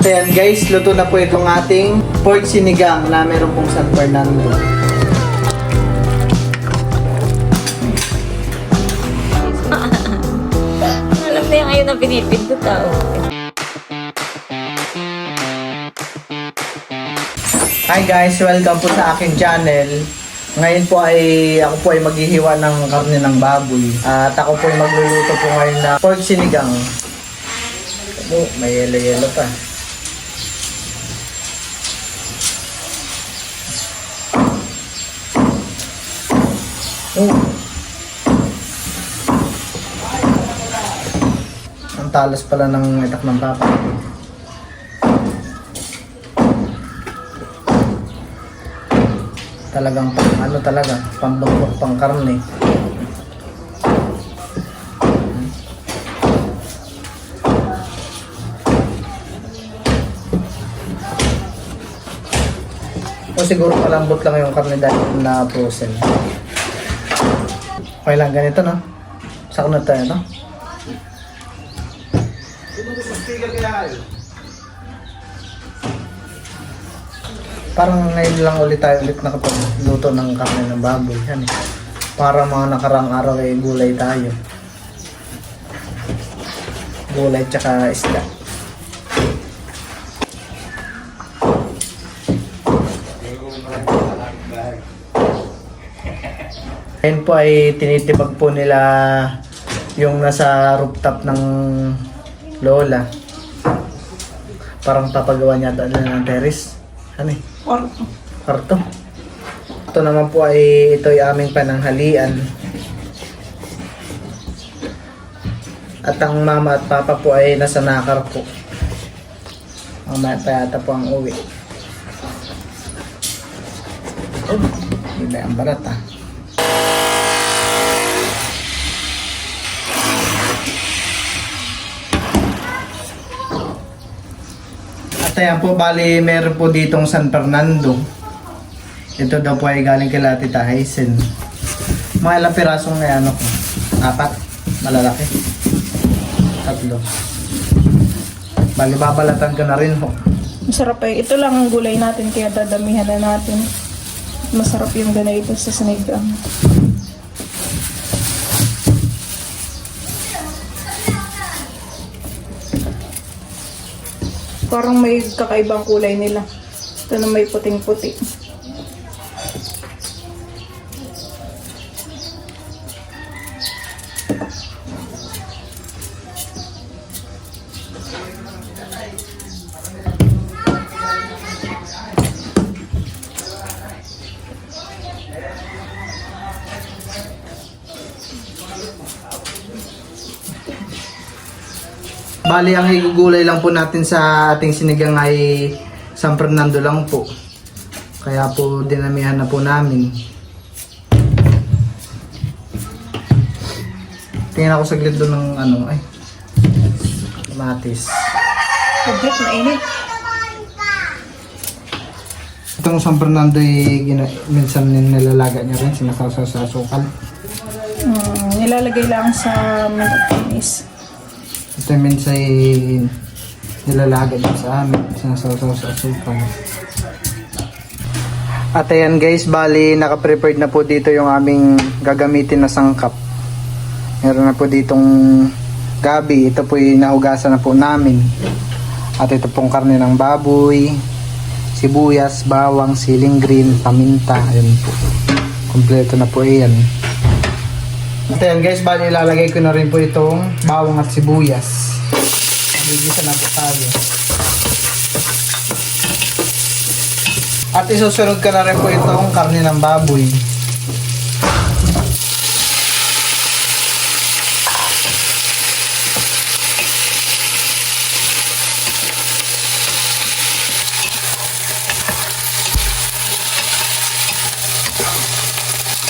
At ayan guys, luto na po itong ating pork sinigang na meron pong San Fernando. Alam na yung ayaw na pinipindot tao. Hi guys, welcome po sa aking channel. Ngayon po ay ako po ay maghihiwa ng karne ng baboy. At ako po ay magluluto po ngayon na pork sinigang. Oh, may yelo-yelo pa. Oh. Ang talas pala ng itak ng papa. Talagang ano talaga, pambukbok pang karne. O siguro palambot lang yung karne dahil na frozen. Okay lang ganito, no? Saka na tayo, no? Parang ngayon lang ulit tayo nakapagluto ng karne ng baboy. Yan eh. Para mga nakarang araw ay gulay tayo. Gulay tsaka isda. Ngayon po ay tinitibag po nila yung nasa rooftop ng lola. Parang papagawa niya ng terrace. Ano eh? Kwarto. Ito naman po ay ito ay aming pananghalian. At ang mama at papa po ay nasa nakar po. Mamaya pa yata po ang uwi. Oh, hindi ang balat ah. At ayan po, bali meron po ditong San Fernando. Ito daw po ay galing kay Tita Hazen. Mga ilang pirasong na ano ko? 4, malalaki. 3. Bali babalatan ko na rin ho. Masarap eh. Ito lang ang gulay natin kaya dadamihan na natin. Masarap yung ganito sa sinigang. Parang may kakaibang kulay nila. Ito na may puting-puti. Bali ang igugulay lang po natin sa ating sinigang ay San Fernando lang po. Kaya po dinamihan na po namin. Tingnan ako saglit doon ng ano ay kamatis. Pagkat mainit. Itong San Fernando ay minsan nilalaga niya rin, sinasawsaw sa asukal. Nilalagay lang sa manok. Ito minsan ay nilalaga din sa amin, sinasawsaw sa asukal. At ayan guys, bali naka-prepared na po dito yung aming gagamitin na sangkap. Meron na po ditong gabi, ito po yung nahugasan na po namin. At ito pong karne ng baboy, sibuyas, bawang, siling green, paminta, ayun po. Kompleto na po yan. At ayan guys, bali ilalagay ko na rin po itong bawang at sibuyas. Gigisa na po tayo. At isusunod ko na rin po itong karne ng baboy.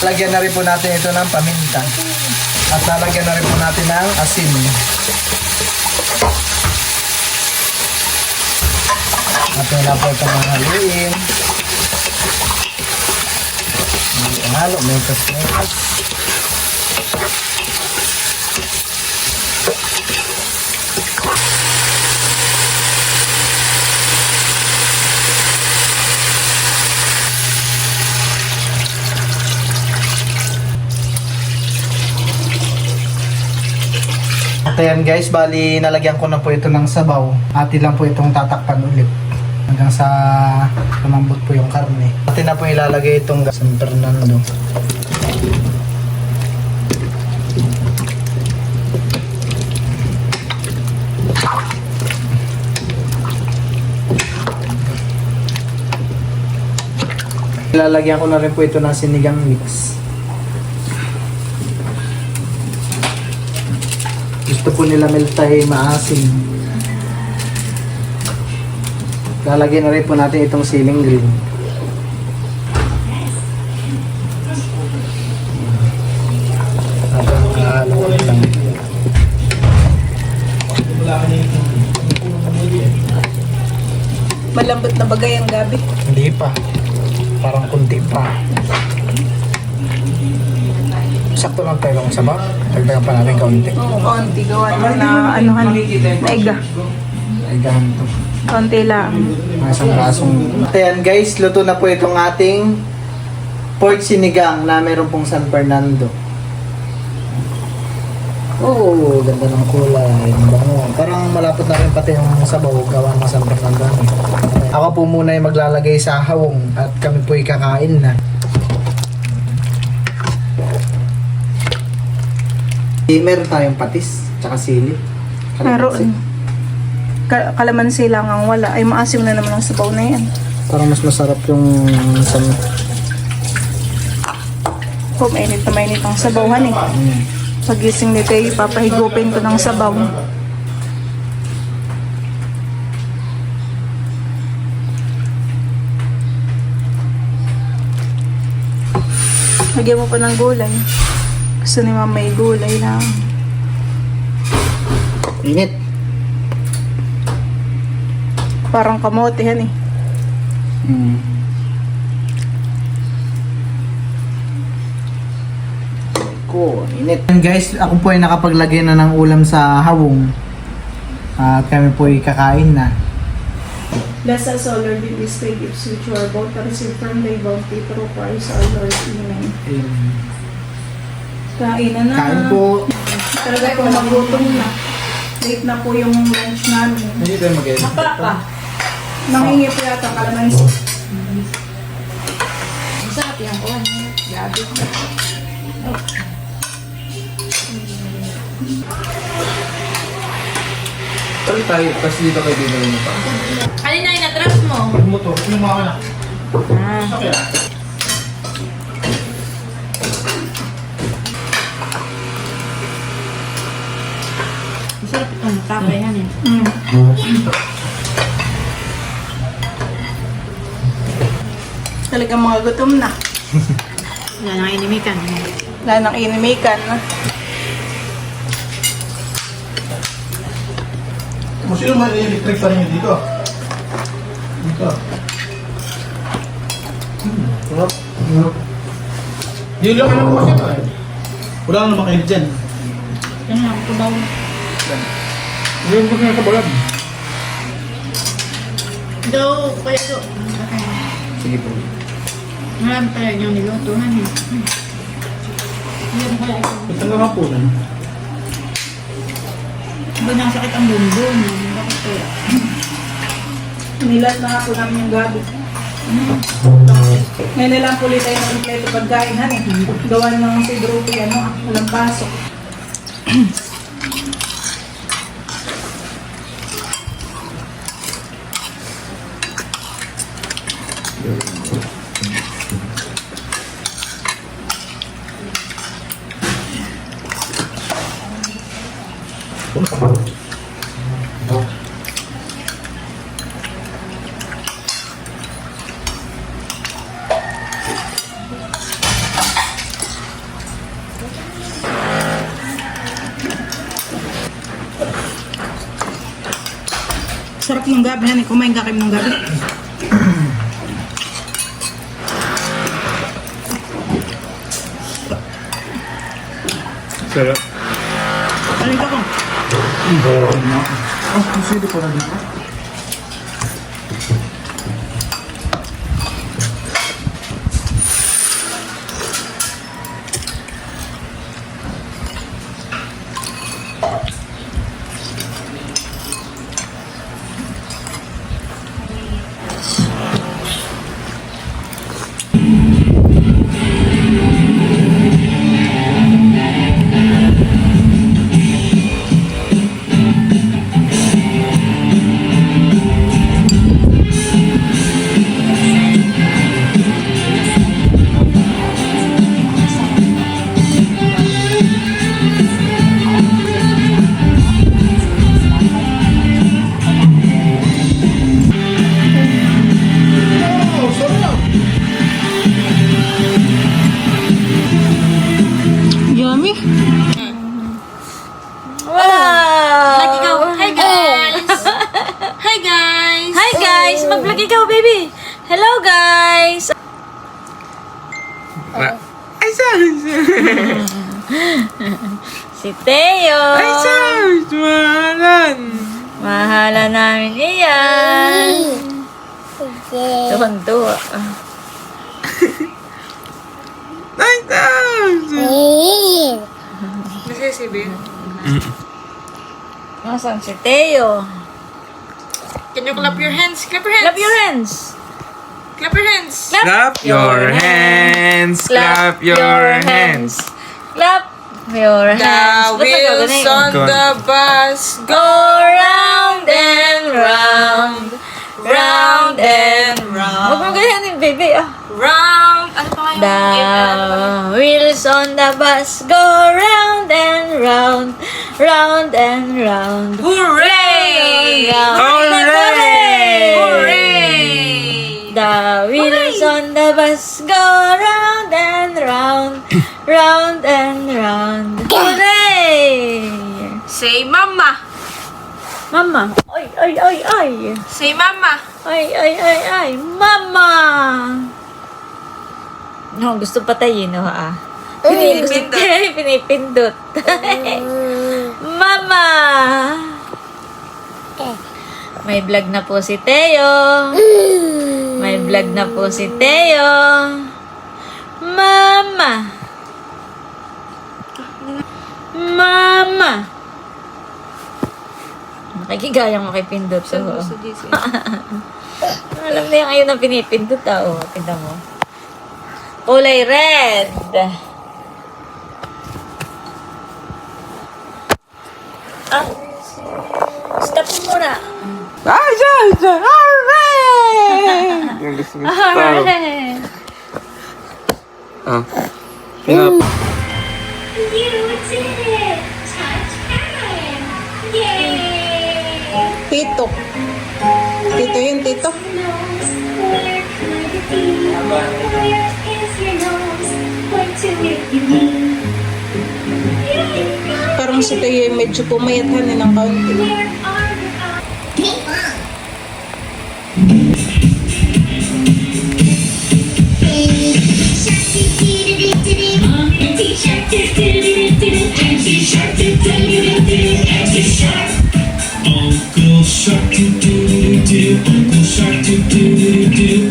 Lagyan na rin po natin ito ng paminta. At lalagyan na rin po natin ng asin. At yun na po itong haluin. Halo, metas. At ayan guys, bali nalagyan ko na po ito ng sabaw. Ati lang po itong tatakpan ulit. Hanggang sa lumambot po yung karne. Ati na po ilalagay itong San Fernando. Ilalagyan ko na rin po ito ng sinigang mix. Gusto po nila meltay maasim. Lalagyan na rin po natin itong siling green. Halo lang. Malambot na bagay ang gabi. Hindi pa. Parang kunti pa. Sakto lang tayo ng sabaw. Dagdagan pa natin kaunti. Oo, konti. Gawa naman na anuhan. Naiga. Ay ganito. Konti lang. Isang rasong. Ayan guys, luto na po itong ating pork sinigang na meron pong San Fernando. Oh, ganda ng kulay. Ang bango. Parang malapot na rin pati yung sabaw gawa ng San Fernando. Ako po muna yung maglalagay sa hawong at kami po kakain na. Meron tayong patis, tsaka sili. Meron. Kalamansi lang ang wala. Ay, maasim na naman ang sabaw na yan. Parang mas masarap yung Kung mainit na mainit ang sabawan eh. Pagising nito ay papahigupin ko ng sabaw. Lagyan mo pa ng gulay. Gusto ni mama may gulay lang. init. Parang kamote yan eh. Init. And guys, ako po ay nakapaglagay na ng ulam sa hawong. At kami po ay kakain na. Bless us, O Lord, in this day gifts which you are about to receive from thy bounty through Christ our Lord. Amen. Kain na na. Kain po. Talaga po magutom na. Late na po yung lunch namin. Hindi tayo mag-edit. Nangingi po yata kalamansi. Masarap yan po. Gabi. Tali tayo, kasi dito kayo dinalo mo pa. Alin na yung natras mo? Mo to, yung mga na. Okay na. Masarap itong tapay yan eh. Talagang mga gutom na. Wala nang inimikan. Wala nang inimikan. Kung sino man electric pa rin dito. Dito. Sarap. Yun lang alam ko kasi ito eh. Wala nang makainit dyan. Yan lang, kubaw. Yung gusto nga kabalan. Do, kaya do. Sige po. Marami pala yung nilutuhan eh. Yan kaya ito. Ito nga po na. Ba nasakit ang bumbong? Bakit kaya? Nilat na nga po namin yung gabi. Ngayon na lang po ulit tayo ng kompleto pagkain. Gawa ng si Droopy, walang pasok. Sarap ng gabi yan eh. Kumain ka kayo ng gabi. Sarap. Ano ka ko? Sili po na dito. guys! Mag-vlog ikaw, baby! Hello, guys! Si Teo! Mahala namin iyan! Tuwang-tuwa. Nasaan si Teo? Can you clap your hands? Clap your hands! Clap your hands! Clap your hands! Clap your hands. Clap your hands. Clap your hands. The wheels on the bus go round and round. Round and round. Huwag mo ganyanin, baby. Ah. Round. Ano pa nga The wheels on the bus go round and round. Round and round. Hooray! Round. Hooray! Hooray! The wheels on the bus go round and round. Round and round. Hooray! Say mama. Mama. Ay, ay, ay, ay. Say mama. Ay, ay, ay, ay. Mama! No, gusto patayin, no, ah. Pinipindot. Pinipindot. Mama! May vlog na po si Teo. May vlog na po si Teo. Mama! Mama! Nakikigayang makipindot. So. Alam na yung ayaw na pinipindot. Oo, tignan mo. Kulay red. Ah, stop mo muna. Yung gusto mo Alright. Ah. Pinap. You did it! Touch Aaron! Yay! Tito. Tito yun, tito. Nose, where could it be? Where is your nose? What do you mean? Parang si Teo yung medyo pumayathan ng kaunti. Where are your eyes? T-shirt, do-do-do-do-do, and T-shirt, do-do-do-do-do, and T-shirt. Uncle Shark, do do do do. Uncle Shark, do do do do.